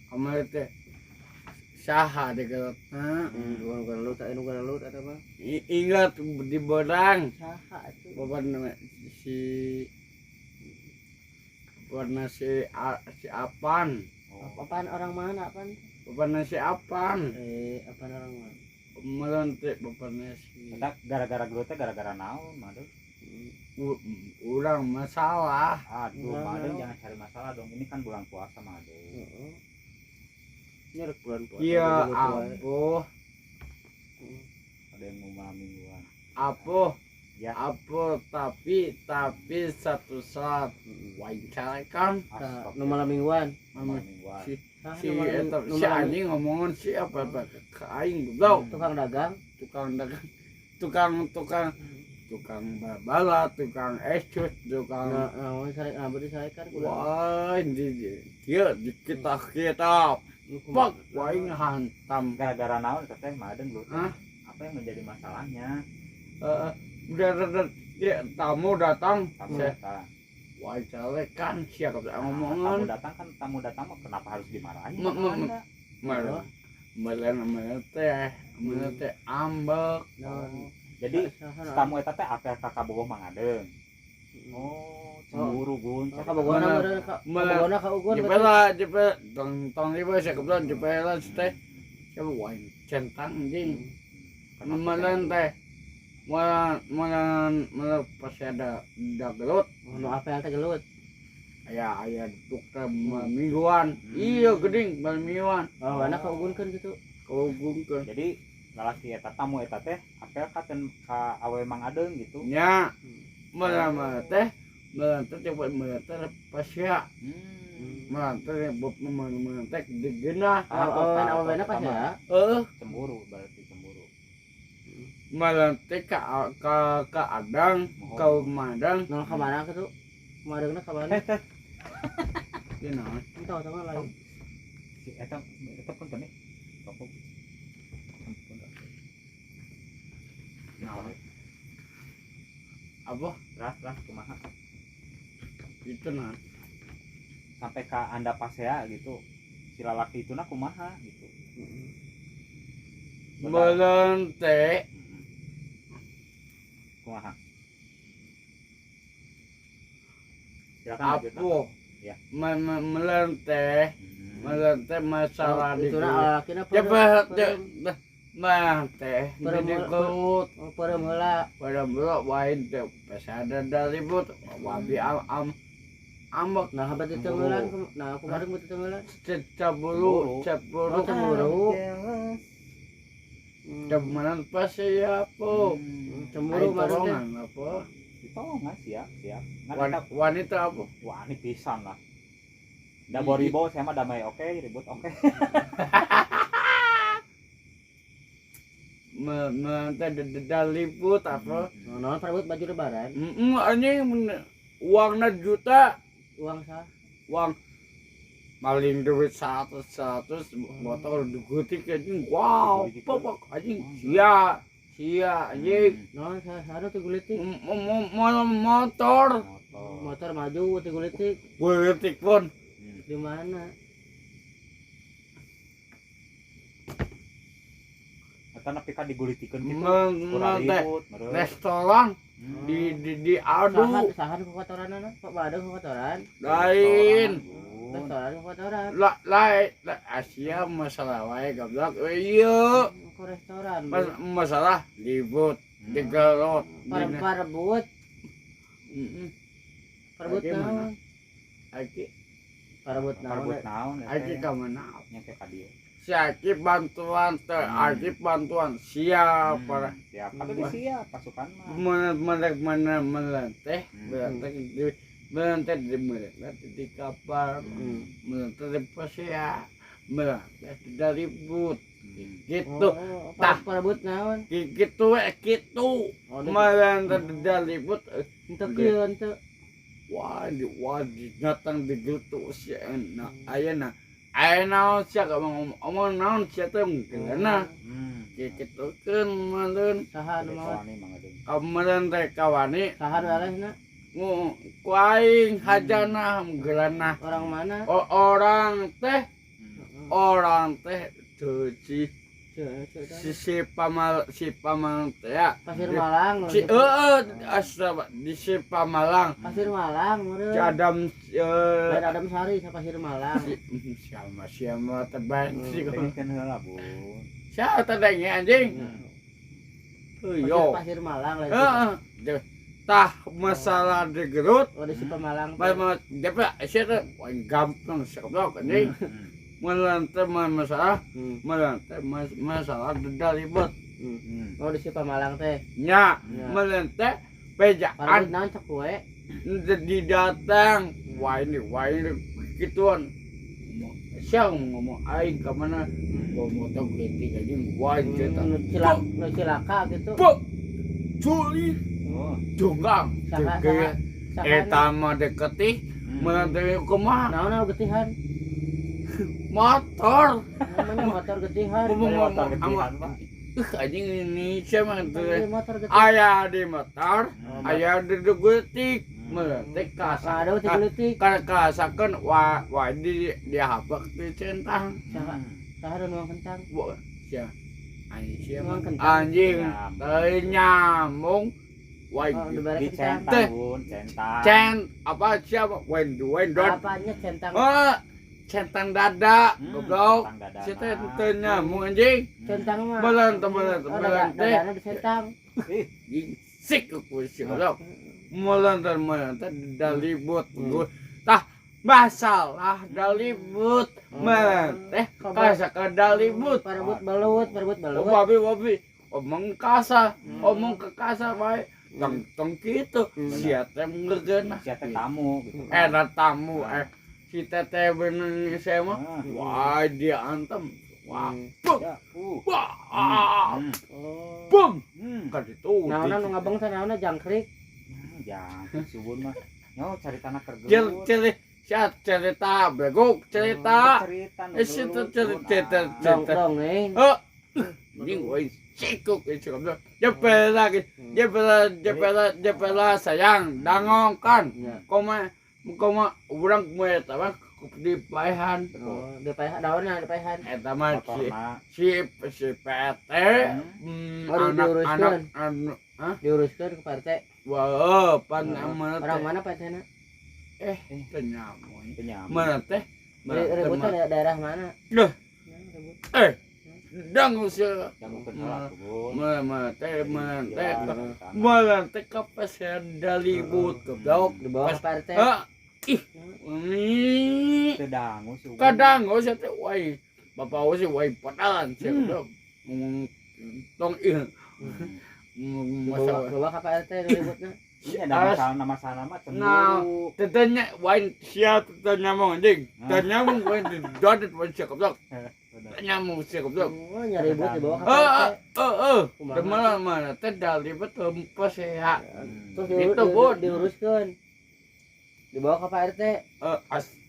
Amal teh saha deh kalau Bukan lu tak bukan lu ada mah. ingat di bodang Saha itu. bapak si warna si Apan Apaan orang mana apaan? bapak si Apan Apaan orang mana? melantik bapaknya si Kita gara-gara gelut teh gara-gara naon mah urang masalah aduh Madeng jangan cari masalah dong, ini kan bulan puasa Madeng. Ini rek bulan puasa. iya gitu, apuh Ada yang mau malam mingguan apuh ya apuh tapi satu saat wawancara kan Nu malam mingguan. malam mingguan si anjing ngomongin si apa ke aing goblok Tukang dagang. tukang bala tukang escut tukang Mau sare berarti sare kan. wah dia kita pak waing hantam gara-gara naon teh Madeng gelut Hah? apa yang menjadi masalahnya udah dia tamu datang tamu saya datang wawancara kan siapa tamu ngomongan datang kan tamu datang mah kenapa harus dimarahin malah malah teh ambek jadi tamu eta teh apel kakak bogoh Mang Adeng cemburu gun Kabogona meureun ka. Kabogona ka ugun. jepela tong ieu saya kebetulan jepela teh coba wain centang anjing kemalan teh malah pas ada gelut Nu apel teh gelut. aya dokter mingguan iya geuning mingguan Oh, anak ka ugunkeun gitu. kaugungkeun jadi lalaki eta tamu eta teh apel ka awe Mang Adeng gitu nya malah teh coba pas ya teh teh digena Awena pas ya. cemburu berarti cemburu malah teh ka adang ka madang Nol ka mana kitu? Kumareugna ka mana? di naon Entah tengah lain. si eta pun nih kapok naon apa ras kumaha itu nah sampai ke anda pasea gitu si lalaki itu kumaha gitu malah teh kumaha silakan lanjut apuh ya melenteh masalah di Itu na lakina coba mah teh di gelut Perem heula. pada belok wain teh pas ada ribut wabi ambek Nah, habat itu tenggelan. Nah, kumareug teu tenggelan. cemburu Cemburu. Cemburuan pas ya po Cemburu maksudnya. torongan apa ditolongan siap wanita apa wah ini pisan lah udah boribo saya mah damai oke ribut oke daliput apa Naon perebut baju lebaran? anjing uangna juta Uang sah. uang maling duit 100 botol digutik anjing wow popok anjing sia anjing Naon sah teh gulitik. motor Motor maju teh gulitik. gulitik pun Di mana? eta nepi ka digulitikeun kitu Teh ribut meureun restoran di adu Sahan kotoranana? Kok badeng kotoran? lain Restoran kotoran. lain Asia masalah wae goblok iya Kok restoran? masalah ribut digelot Parebut. Parebut Lagi mana? naon? aki Parebut parbut naon? naon aki ka mana nyampe ka dieu si aki bantuan teh aki bantuan siapa siap atau di siap pasukan mah melenteh melenteh di melenteh di kapal melenteh di pasya melenteh dari but gitu Tah parebut naon? gitu melenteh dari but Teu keun teu. wah datang di gitu si enak ayana naon sia ngomong naon sia teh mungkin na gitu kan malen Saha nu mau? wani Mang Adeng kamaran teh kawani Saha dalehna? ku aing hajana geulana Orang mana? orang teh orang teh tuh Ceu, si Pamalang teh ya. Pasir Malang. Si asal di si Pamalang. Pasir Malang meureun. Si Adam Lain Adam Sari sa Pasir Malang. siapa tebak si Kan heula Bun. siapa tadanya anjing. Yo. Pasir Malang lain. Heeh. Tah masalah di Garut. Oh di si Pemalang. Mama dapat saya gampang sekali anjing. Melantai masalah masalah denda ribet Oh di si Pemalang teh. nya Ya. melantai Parabut pejaan naon cek we. didatang wah ini gituan siang ngomong aing ke mana bawa motor getik aja wajib Nu cilaka gitu. bu curi Oh. jonggang Saha eta mah deketi melantai kumaha naon getihan? motor Namanya motor getihan. Motor getihan, Pak. anjing ini siapa tuh Motor getihan. ayah di motor ayah di getik melantai kasar Ada utik leutik. karena kasakan wah di habak di centang Saha ada nuang kencang. bu sia anjing Nuang kencang. anjing teu nyambung wah Oh, di balik Di kencang. centang Bun, centang. apa siapa wendon Apanya centang? centang dada Hmm, goblok centang dada. si teh teu nyambung anjing Centang mah. melantai Oh, dadana di centang. sik ku si goblok melantai dalibut tah masalah dalibut teh kasakan dalibut Parabut balut. wabi omong kasar omong ke kasar bae tong kitu sia teh ngeugeuna Sia teh tamu gitu. eta tamu si teteh bener saya mah wah dia antem wah bum Ya, wah Oh. bum Hmm. ka ditu Naonna nu ngabeng teh naonna jangkrik. Jangan subun mah. Nyo cari tanah kergelut. cerita bego cerita Cerita nu situ gelut, Bun. cerita Dongeng. anjing woi cikuk itu kabel jepela sayang dangongkan Ya. koma urang kue apa di paehan Oh, di paehan daunna di paehan. eta mah Motorna. si PT Baru anak diuruskeun. Diuruskeun ke Pak RT. wah pan amanat Orang mana Pak RT-na? teu nyamoy Penyamun. mana teh Ributnya daerah mana? Duh. dang usia Yang bukan salah, Bun. melantai kapasan dalibut goblok Di bawah Pak RT. ini Teu dangu subun. kadang gak usah teh wai bapak usah wai padalan sih goblok ngomong tong Di masalah bawah ke Pak RT ributnya. Ini ada masalah mah nah cemburu. tetenya wai siap tetenya mau anjing tetenya mau wai dodet wai sih goblok tetenya mau sih goblok Oh, nyari ribut di bawah ke Pak RT. Demal mana teh dalibut hempes ya Terus Gitu, Bun. diuruskeun. Di bawah ke Pak RT.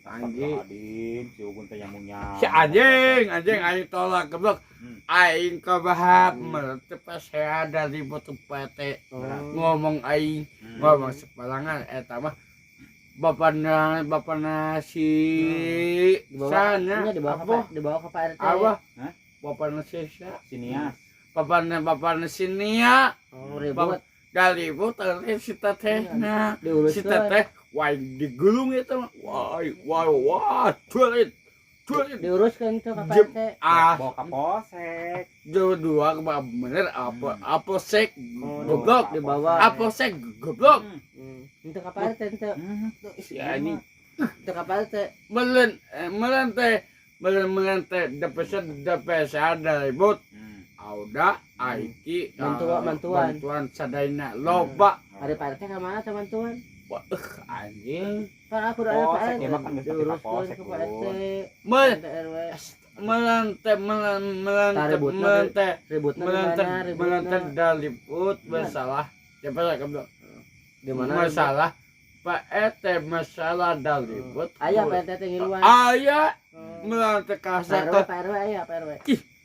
anjing Adin, si Ugun teh nyamung-nyamung. si anjing aing tolak goblok aing kabahap teh pas saya dalibut PT ngomong aing ngomong sepalangan eta mah bapana si Di bawah sana di bawah apa di bawah ke Pak RT. apa Hah? bapana si Sinias. bapana sinia Oh, ribut. dalibut teh si teteh nah si Diuruskeun. teteh wah digulung itu mah wah culit Diuruskeun tuh ke Pak Jep. RT. Bawa ke posek. dua bener apa sek goblok Di bawah. apa sek goblok Itu ke Pak RT itu. si anjing Itu ke Pak RT. melen teh depesa dalibut auda aiki bantuan sadaina loba Hari Pak RT ke mana teman-teman? wah anjing Kan aku udah ada Pak Polsek, RT. ya, mah kan geus pake Diuruskeun Kapolsek, ke Pak RT. Mel- RT RW. melante Ributnya di mana? melante Ributnya dalibut masalah siapa goblok di mana? masalah Pak RT masalah dalibut Ayah Pak RT teh ngiluan. ayah Oh. melante Pak kasar RW, Pak RW aya Pak RW.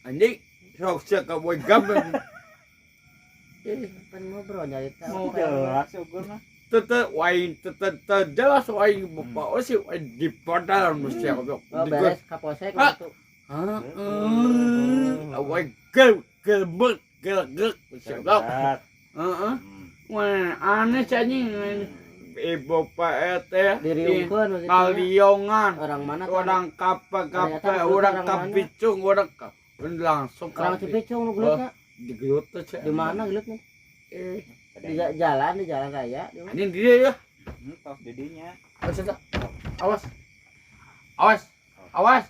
anjing sok ka boy gabeng Kan ngobrol nyari tahu. Mau Pak RW. Jelas si Ugun mah. jelas wain bapak sih di padahal mesti goblok Oh, beres Kapolsek Ah. waktu. Awak gelbet gelegek sebab Berat. heeh wah aneh cacing ibu Pak teh Diriungkeun maksudnya. kaliongan Orang mana kan? orang kapa orang kapicung orang langsung Orang Cipicung nu gelutna. di gelut teh Di mana gelutna? Di jalan raya. Di mana? anjing dia ya Tos dedinya. awas awas awas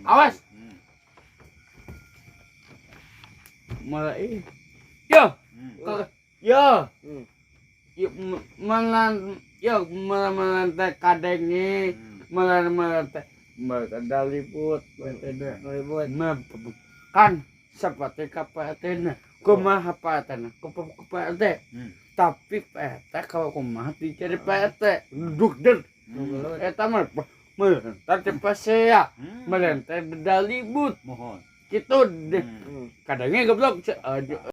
Awas. malah yo yo Hmm. malan yo malan teh kadengi malan teh ada liput Ribut. kan seperti kapatena kumaha patena kupate tapi pete kalau kumaha dicari pete duduk den eta mah tadi pasea melente dalibut Mohon. gitu deh Hmm. kadangnya goblok